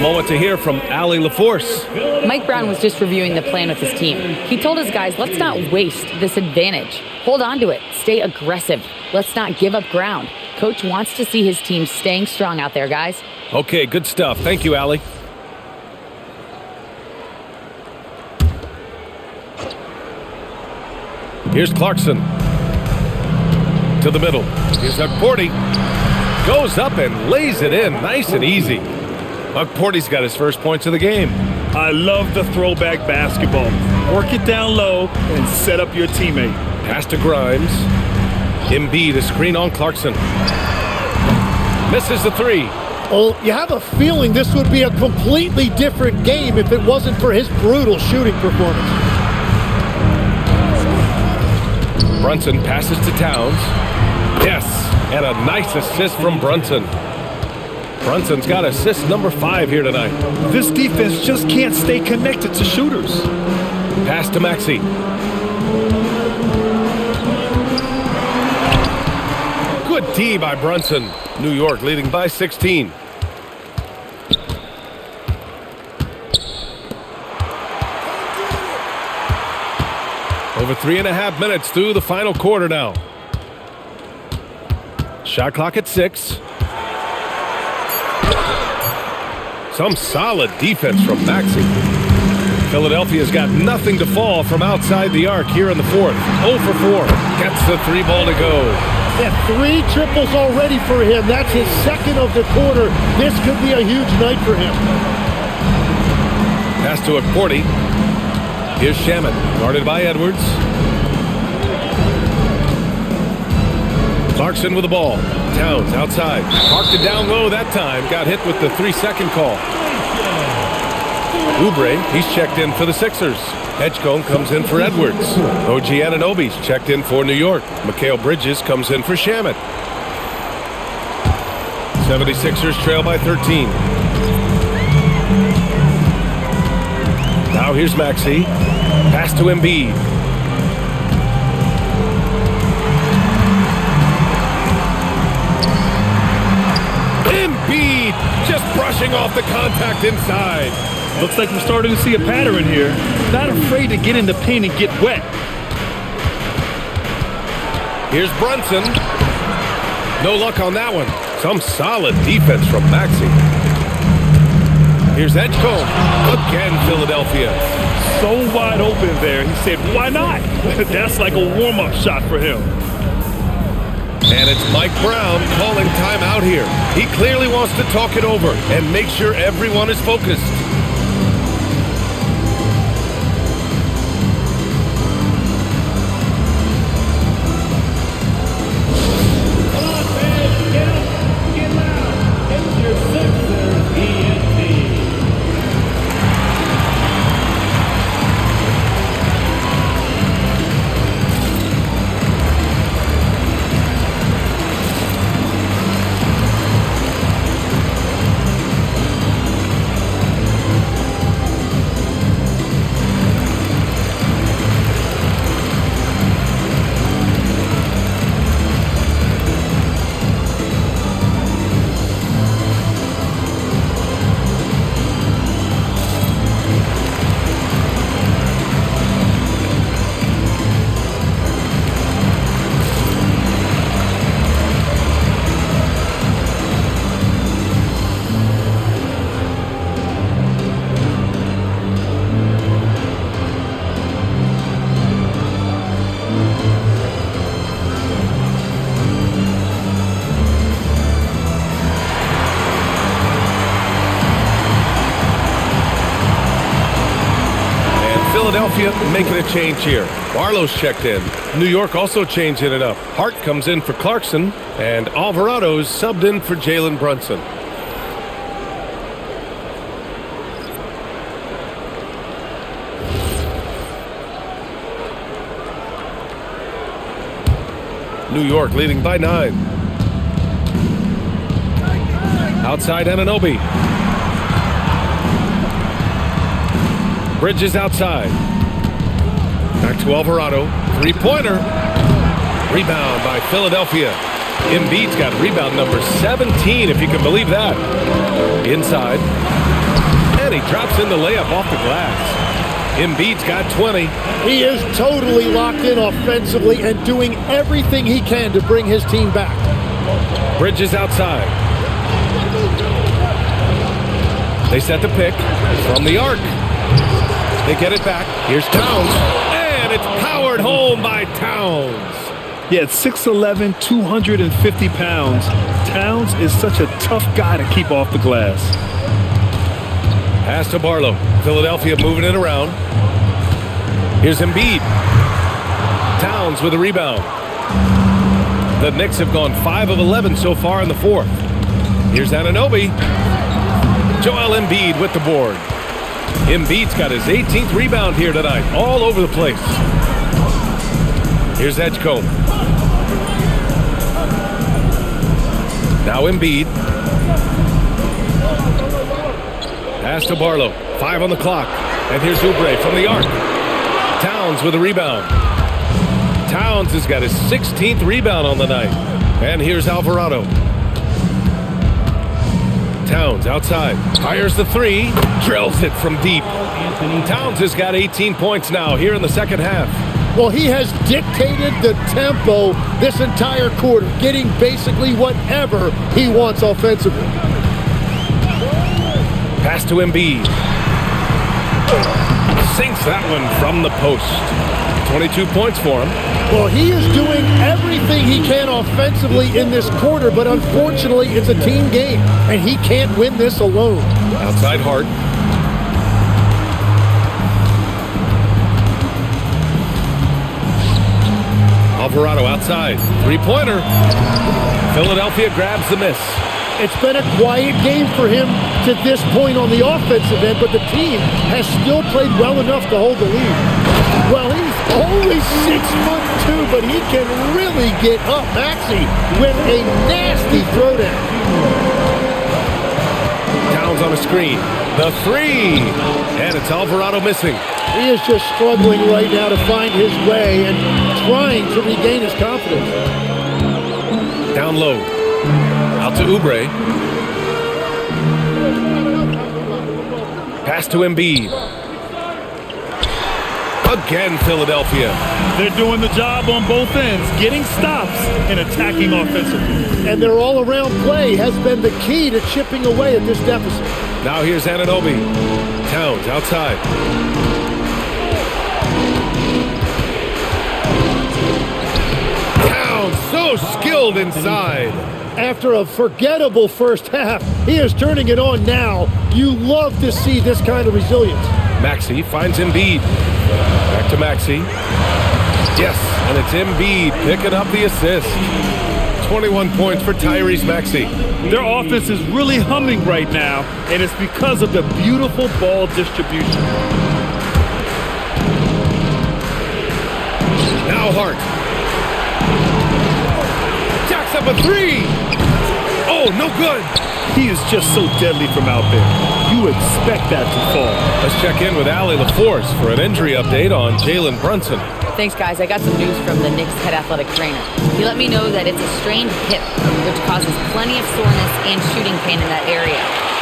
Moment to hear from Allie LaForce. Mike Brown was just reviewing the plan with his team. He told his guys, let's not waste this advantage. Hold on to it. Stay aggressive. Let's not give up ground. Coach wants to see his team staying strong out there, guys. Okay, good stuff. Thank you, Allie. Here's Clarkson. To the middle. Here's Huck Porty. Goes up and lays it in. Nice and easy. Huck Porty's got his first points of the game. I love the throwback basketball. Work it down low and set up your teammate. Pass to Grimes. Embiid, a screen on Clarkson. Misses the three. Well, you have a feeling this would be a completely different game if it wasn't for his brutal shooting performance. Brunson passes to Towns. Yes, and a nice assist from Brunson. Brunson's got assist number 5 here tonight. This defense just can't stay connected to shooters. Pass to Maxey. Good D by Brunson. New York leading by 16. Over 3.5 minutes through the final quarter now. Shot clock at 6. Some solid defense from Maxey. Philadelphia's got nothing to fall from outside the arc here in the fourth. 0 for 4. Gets the 3 ball to go. Yeah, 3 triples already for him. That's his second of the quarter. This could be a huge night for him. Pass to Porty. Here's Shamet, guarded by Edwards. Clarkson with the ball. Towns outside. Parked it down low that time. Got hit with the 3-second call. Oubre, he's checked in for the Sixers. Edgecombe comes in for Edwards. OG Anunoby's checked in for New York. Mikal Bridges comes in for Shamet. 76ers trail by 13. Now here's Maxey. Pass to Embiid. Embiid just brushing off the contact inside. Looks like we're starting to see a pattern here. Not afraid to get in the paint and get wet. Here's Brunson. No luck on that one. Some solid defense from Maxey. Here's Edgecombe. Again, Philadelphia. So wide open there. He said, why not? That's like a warm-up shot for him. And it's Mike Brown calling timeout here. He clearly wants to talk it over and make sure everyone is focused. Philadelphia making a change here. Barlow's checked in. New York also changing it up. Hart comes in for Clarkson, and Alvarado's subbed in for Jalen Brunson. New York leading by 9. Outside Anunoby. Bridges outside. Back to Alvarado. Three-pointer. Rebound by Philadelphia. Embiid's got rebound number 17, if you can believe that. Inside. And he drops in the layup off the glass. Embiid's got 20. He is totally locked in offensively and doing everything he can to bring his team back. Bridges outside. They set the pick from the arc. They get it back. Here's Towns. And it's powered home by Towns. Yeah, at 6'11", 250 pounds, Towns is such a tough guy to keep off the glass. Pass to Barlow. Philadelphia moving it around. Here's Embiid. Towns with a rebound. The Knicks have gone 5 of 11 so far in the fourth. Here's Anunoby. Joel Embiid with the board. Embiid's got his 18th rebound here tonight, all over the place. Here's Edgecombe. Now Embiid. Pass to Barlow. 5 on the clock. And here's Oubre from the arc. Towns with a rebound. Towns has got his 16th rebound on the night. And here's Alvarado. Towns outside. Fires the three. Drills it from deep. Towns has got 18 points now here in the second half. Well, he has dictated the tempo this entire quarter, getting basically whatever he wants offensively. Pass to Embiid. Sinks that one from the post. 22 points for him. Well, he is doing everything he can offensively in this quarter, but unfortunately, it's a team game, and he can't win this alone. Outside Hart. Alvarado outside. Three-pointer. Philadelphia grabs the miss. It's been a quiet game for him to this point on the offensive end, but the team has still played well enough to hold the lead. Well, he's only 6'2", but he can really get up. Maxey with a nasty throwdown. Towns on a screen. The three. And it's Alvarado missing. He is just struggling right now to find his way and trying to regain his confidence. Down low. Out to Oubre. Pass to Embiid. Again, Philadelphia. They're doing the job on both ends, getting stops and attacking offensively. And their all-around play has been the key to chipping away at this deficit. Now here's Anunoby. Towns outside. Towns so so skilled inside. After a forgettable first half, he is turning it on now. You love to see this kind of resilience. Maxey finds Embiid. Back to Maxey. Yes, and it's Embiid picking up the assist. 21 points for Tyrese Maxey. Their offense is really humming right now, and it's because of the beautiful ball distribution. Now Hart. Jacks up a three. Oh, no good. He is just so deadly from out there. You expect that to fall. Let's check in with Allie LaForce for an injury update on Jalen Brunson. Thanks, guys. I got some news from the Knicks head athletic trainer. He let me know that it's a strained hip, which causes plenty of soreness and shooting pain in that area.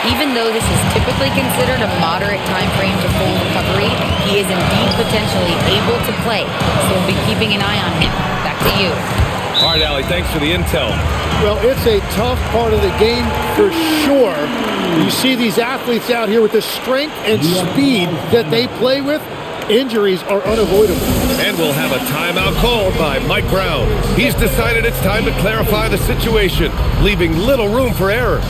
Even though this is typically considered a moderate time frame to full recovery, he is indeed potentially able to play, so we'll be keeping an eye on him. Back to you. All right, Allie, thanks for the intel. Well, it's a tough part of the game for sure. You see these athletes out here with the strength and speed that they play with. Injuries are unavoidable. And we'll have a timeout called by Mike Brown. He's decided it's time to clarify the situation, leaving little room for error.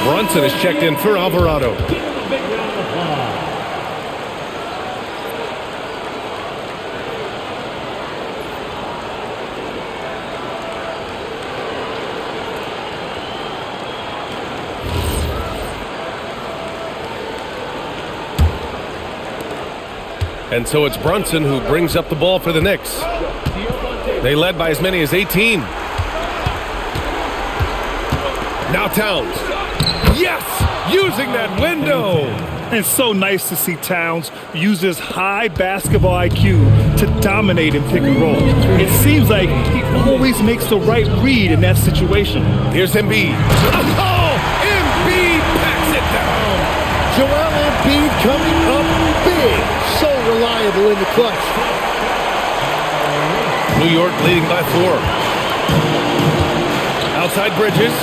Brunson is checked in for Alvarado. Give him a big round of applause. And so it's Brunson who brings up the ball for the Knicks. They led by as many as 18. Now Towns. Yes! Using that window! And so nice to see Towns use his high basketball IQ to dominate in pick and roll. It seems like he always makes the right read in that situation. Here's Embiid. Oh! Embiid packs it down! Joel Embiid coming up big. So reliable in the clutch. New York leading by 4. Outside Bridges.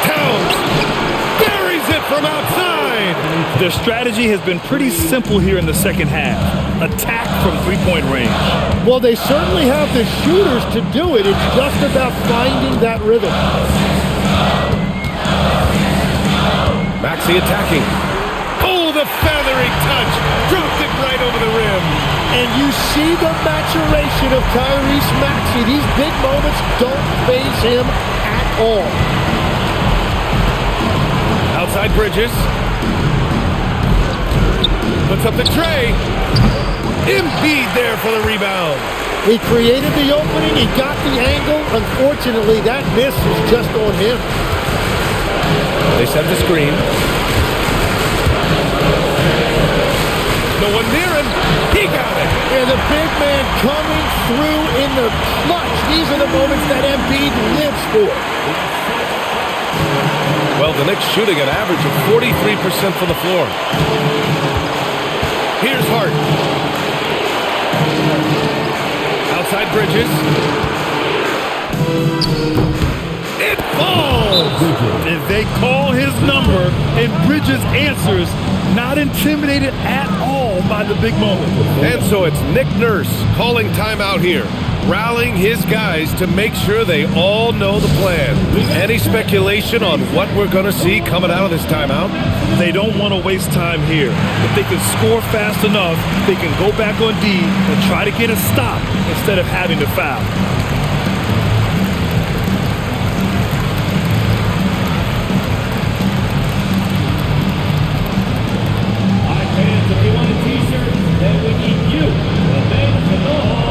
Towns buries it from outside. Their strategy has been pretty simple here in the second half. Attack from three-point range. Well, they certainly have the shooters to do it. It's just about finding that rhythm. Maxey attacking. Oh, the feathery touch. Dropped it right over the rim. And you see the maturation of Tyrese Maxey. These big moments don't faze him at all. Outside Bridges. Puts up the tray. Embiid there for the rebound. He created the opening. He got the angle. Unfortunately, that miss is just on him. They set the screen. No one near him. He got it. And the big man coming through in the clutch. These are the moments that Embiid lives for. Well, the Knicks shooting an average of 43% from the floor. Here's Hart. Outside Bridges. It falls! And they call his number, and Bridges answers, not intimidated at all by the big moment. And so it's Nick Nurse calling timeout here. rallying his guys to make sure they all know the plan. Any speculation on what we're going to see coming out of this timeout? They don't want to waste time here. If they can score fast enough, they can go back on D and try to get a stop instead of having to foul. All right, fans, if you want a t-shirt, then we need you to make the noise.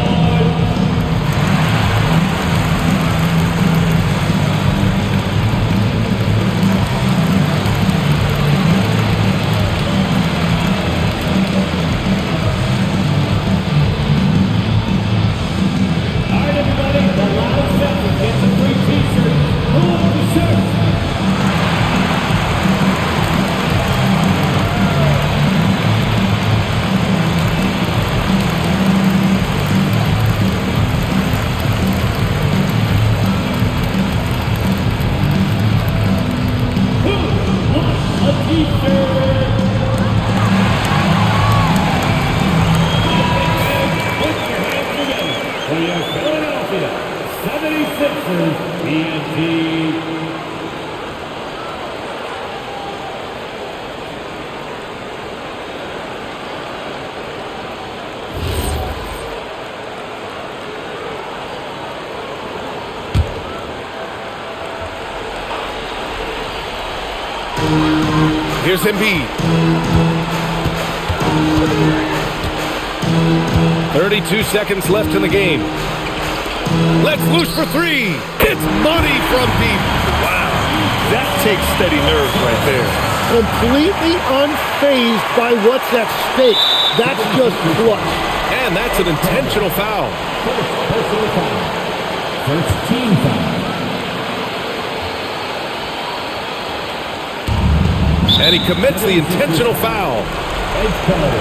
All right, everybody, the loud second gets a free t-shirt. Who wants the shirt? Who wants a t-shirt? Put your hands together for your Philadelphia 76ers TNT. Here's Embiid. 32 seconds left in the game. Let's loose for three. It's money from deep. Wow, that takes steady nerves right there. Completely unfazed by what's at stake. That's just clutch. And that's an intentional foul. First personal foul. First team foul. And he commits the intentional foul. Edge penalty.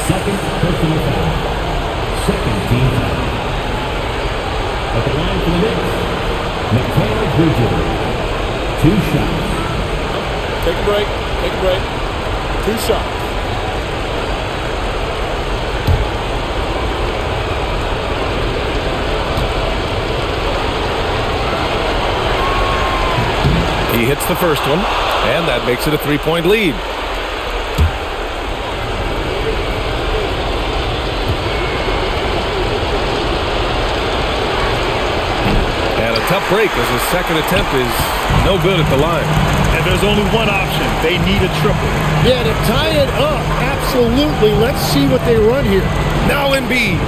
Second personal foul. Second team foul. At the line for the Knicks, Mikal Bridges. 2 shots. Take a break. Take a break. 2 shots. He hits the first one, and that makes it a 3-point lead. And a tough break as his second attempt is no good at the line. And there's only one option. They need a triple. Yeah, to tie it up, absolutely. Let's see what they run here. Now Embiid.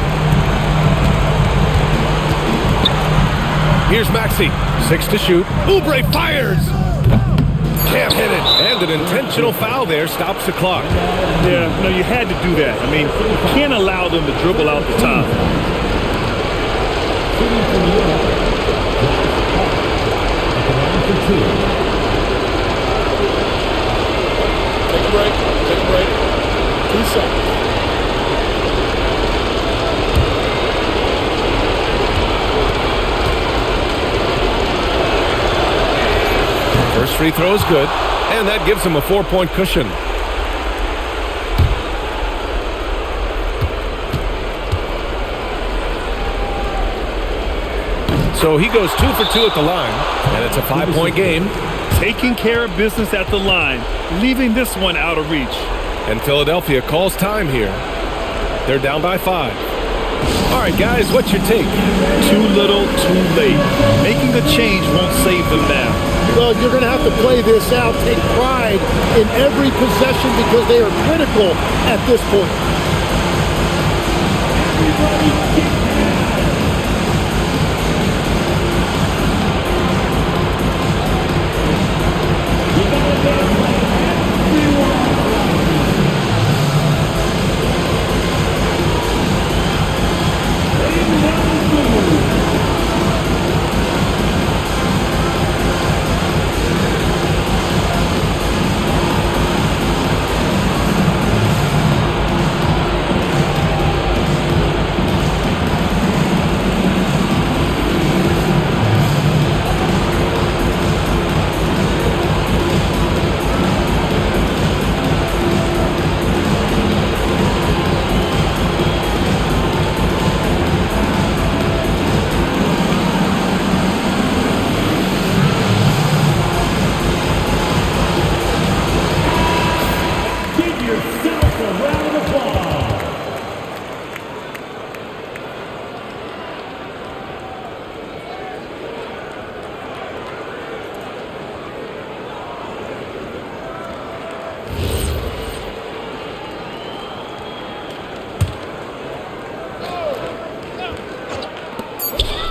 Here's Maxey. 6 to shoot. Oubre fires. Can't hit it. And an intentional foul there stops the clock. Yeah, no, you had to do that. I mean, you can't allow them to dribble out the top. Shooting from Europe. At the line for 2. Take a break. Take a break. 2 shots. First free throw is good, and that gives him a 4-point cushion. So he goes 2 for 2 at the line, and it's a 5-point game. Taking care of business at the line, leaving this one out of reach. And Philadelphia calls time here. They're down by 5. All right, guys, what's your take? Too little, too late. Making a change won't save them now. Well, you're going to have to play this out, take pride in every possession because they are critical at this point.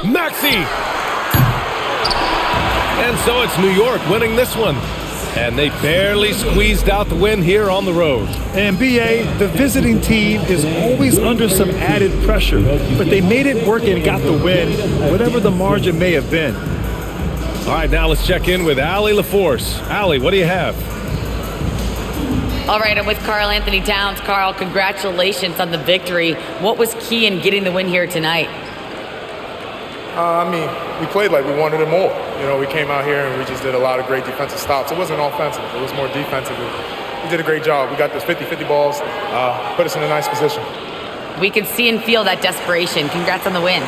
Maxey! And so it's New York winning this one. And they barely squeezed out the win here on the road. And BA, the visiting team is always under some added pressure, but they made it work and got the win, whatever the margin may have been. All right, now let's check in with Allie LaForce. Allie, what do you have? All right, I'm with Karl Anthony Towns. Karl, congratulations on the victory. What was key in getting the win here tonight? We played like we wanted it more. You know, we came out here and we just did a lot of great defensive stops. It wasn't offensive. It was more defensive. We did a great job. We got those 50-50 balls, put us in a nice position. We can see and feel that desperation. Congrats on the win.